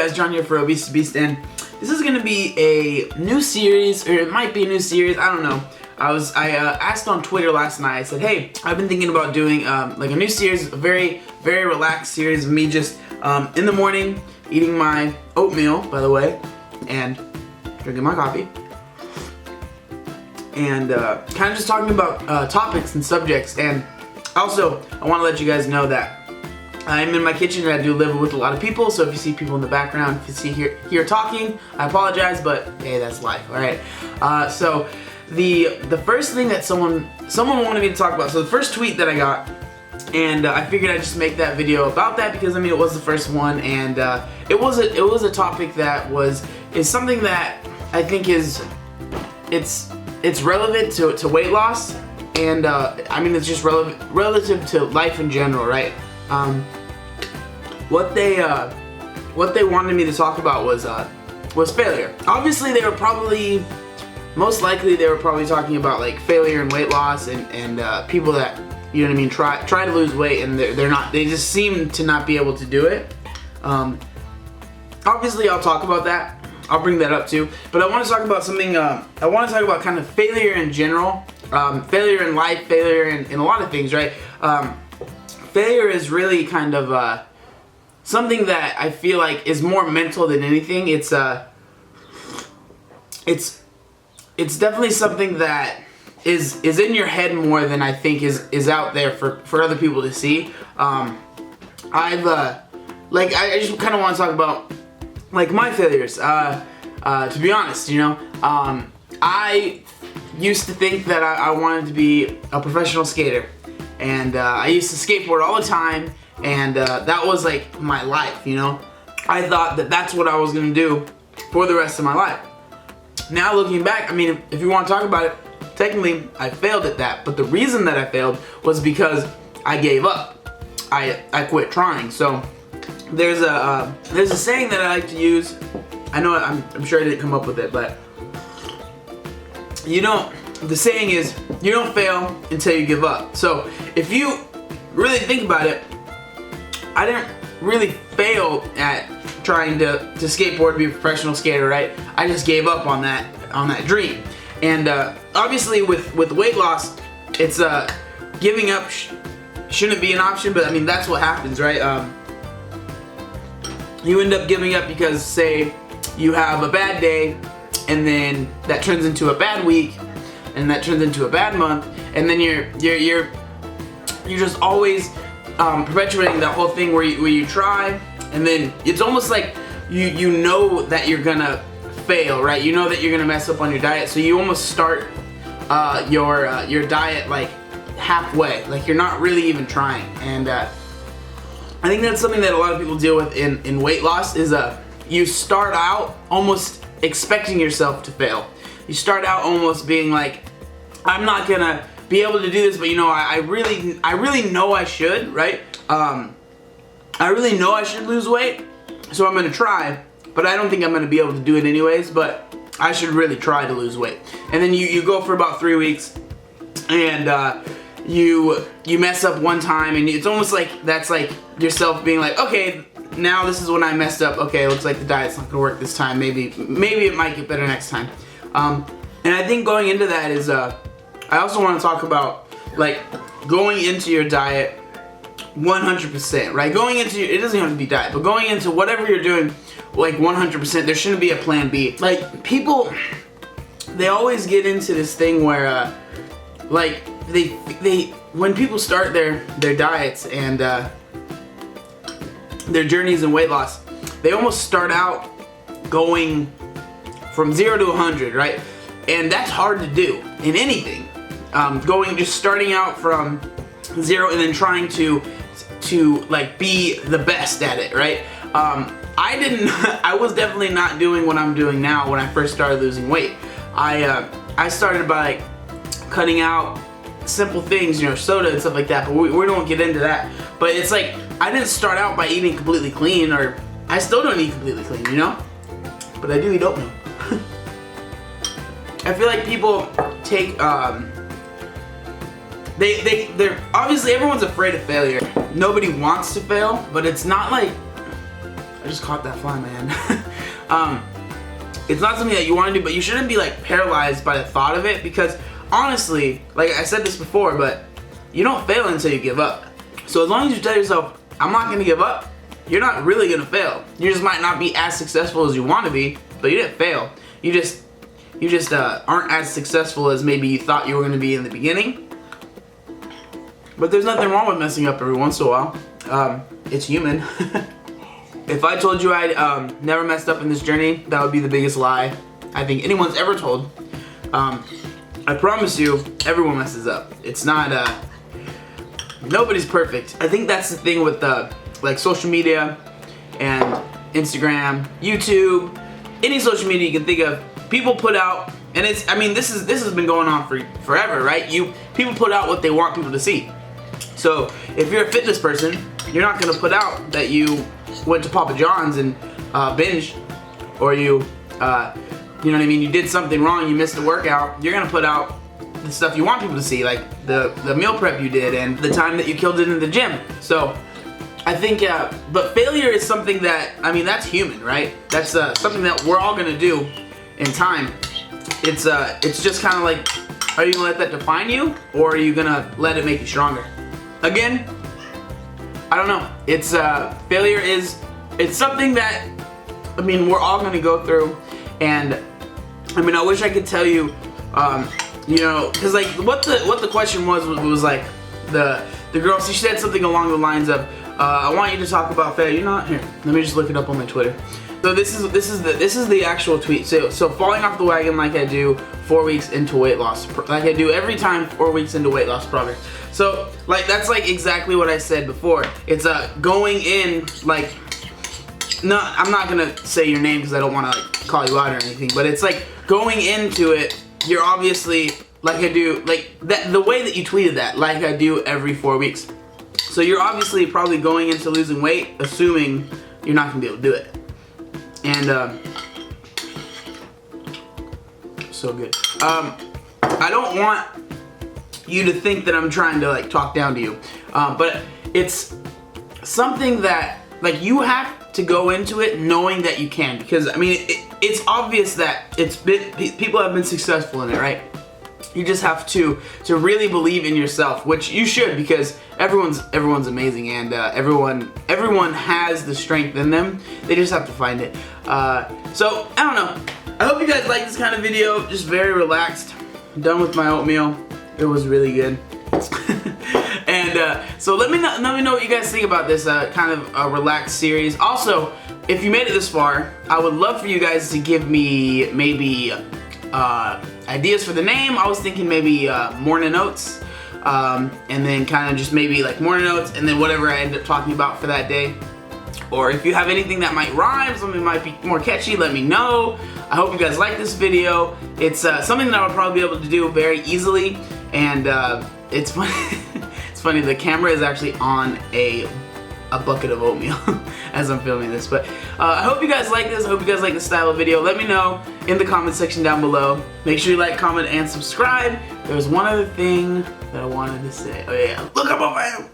guys? John here for Obese to Beast, and this is going to be a new series, or it might be a new series, I don't know. I asked on Twitter last night, I said, hey, I've been thinking about doing like a new series, a very relaxed series of me just in the morning eating my oatmeal, by the way, and drinking my coffee, and kind of just talking about topics and subjects. And also, I want to let you guys know that I'm in my kitchen and I do live with a lot of people, so if you see people in the background, if you see here talking, I apologize, but hey, that's life, alright? So the first thing that someone wanted me to talk about, so the first tweet that I got, and I figured I'd just make that video about that because, I mean, it was the first one, and it was a topic that is something that I think it's relevant to weight loss, and I mean, it's just relative to life in general, right? What they wanted me to talk about was failure. Obviously, most likely they were probably talking about like failure and weight loss and people that, you know what I mean, try to lose weight and they just seem to not be able to do it. Obviously, I'll talk about that. I'll bring that up too. But I want to talk about something. I want to talk about kind of failure in general, failure in life, failure in a lot of things, right? Failure is really kind of something that I feel like is more mental than anything. It's definitely something that is in your head more than I think is out there for other people to see. I just kind of want to talk about like my failures. To be honest, you know, I used to think that I wanted to be a professional skater. And I used to skateboard all the time, and that was like my life, you know. I thought that that's what I was gonna do for the rest of my life. Now looking back, I mean, if you want to talk about it, technically I failed at that. But the reason that I failed was because I gave up. I quit trying. So there's a saying that I like to use. I know I'm sure I didn't come up with it, but you know. The saying is, you don't fail until you give up. So if you really think about it, I didn't really fail at trying to skateboard, be a professional skater, right? I just gave up on that dream. And obviously with weight loss, it's giving up shouldn't be an option, but I mean, that's what happens, right? You end up giving up because, say you have a bad day, and then that turns into a bad week, and that turns into a bad month, and then you're just always perpetuating that whole thing where you try, and then it's almost like you know that you're gonna fail, right? You know that you're gonna mess up on your diet, so you almost start your diet like halfway, like you're not really even trying. And I think that's something that a lot of people deal with in weight loss is you start out almost expecting yourself to fail. You start out almost being like, I'm not gonna be able to do this, but you know, I really know I should, right? I really know I should lose weight, so I'm gonna try, but I don't think I'm gonna be able to do it anyways, but I should really try to lose weight. And then you go for about 3 weeks, and you mess up one time, and it's almost like that's like yourself being like, okay, now this is when I messed up. Okay, looks like the diet's not gonna work this time. Maybe it might get better next time. And I think going into that is, I also want to talk about like going into your diet 100%, right? Going into it doesn't have to be diet, but going into whatever you're doing like 100%. There shouldn't be a plan B. Like people, they always get into this thing where like they when people start their diets and their journeys in weight loss, they almost start out going from 0 to 100, right? And that's hard to do in anything. Just starting out from 0 and then trying to like be the best at it, right? I was definitely not doing what I'm doing now when I first started losing weight. I started by like cutting out simple things, you know, soda and stuff like that, but we don't get into that. But it's like, I didn't start out by eating completely clean, or I still don't eat completely clean, you know? But I do eat oatmeal. I feel like people take, they're obviously everyone's afraid of failure. Nobody wants to fail, but it's not like, I just caught that fly, man. It's not something that you want to do, but you shouldn't be like paralyzed by the thought of it, because honestly, like I said this before, but you don't fail until you give up. So as long as you tell yourself, I'm not gonna give up, you're not really gonna fail. You just might not be as successful as you want to be, but you didn't fail. You just aren't as successful as maybe you thought you were gonna be in the beginning. But there's nothing wrong with messing up every once in a while. It's human. If I told you I'd never messed up in this journey, that would be the biggest lie I think anyone's ever told. I promise you, everyone messes up. It's not, nobody's perfect. I think that's the thing with like social media and Instagram, YouTube, any social media you can think of. People put out, and it's, I mean, this has been going on for forever, right? People put out what they want people to see. So if you're a fitness person, you're not gonna put out that you went to Papa John's and binged, or you know what I mean, you did something wrong, you missed a workout. You're gonna put out the stuff you want people to see, like the meal prep you did and the time that you killed it in the gym. So I think, but failure is something that, I mean, that's human, right? That's something that we're all gonna do in time. It's just kind of like, are you gonna let that define you, or are you gonna let it make you stronger? Again, I don't know. It's failure is, it's something that, I mean, we're all gonna go through. And I mean, I wish I could tell you, you know, because like what the question was like the girl. She said something along the lines of, I want you to talk about failure. You know what? Here, let me just look it up on my Twitter. So this is the actual tweet. So falling off the wagon like I do 4 weeks into weight loss, like I do every time 4 weeks into weight loss progress. So like that's like exactly what I said before. It's going in like, no, I'm not gonna say your name because I don't want to like call you out or anything, but it's like going into it, you're obviously, like I do, like that, the way that you tweeted that, like I do every 4 weeks. So you're obviously probably going into losing weight assuming you're not gonna be able to do it. And so good. I don't want you to think that I'm trying to like talk down to you, but it's something that like you have to go into it knowing that you can, because I mean it's obvious that people have been successful in it, right? You just have to really believe in yourself, which you should, because everyone's amazing, and everyone has the strength in them. They just have to find it. So I don't know. I hope you guys like this kind of video. Just very relaxed. I'm done with my oatmeal. It was really good. And so let me know what you guys think about this kind of relaxed series. Also, if you made it this far, I would love for you guys to give me maybe ideas for the name. I was thinking maybe Mornin Oats, and then kind of just maybe like Mornin Oats, and then whatever I end up talking about for that day. Or if you have anything that might rhyme, something might be more catchy, let me know. I hope you guys like this video. It's something that I would probably be able to do very easily, and it's funny. It's funny, the camera is actually on a bucket of oatmeal as I'm filming this. But I hope you guys like this. I hope you guys like this style of video. Let me know in the comment section down below. Make sure you like, comment, and subscribe. There was one other thing that I wanted to say. Oh yeah, look up on my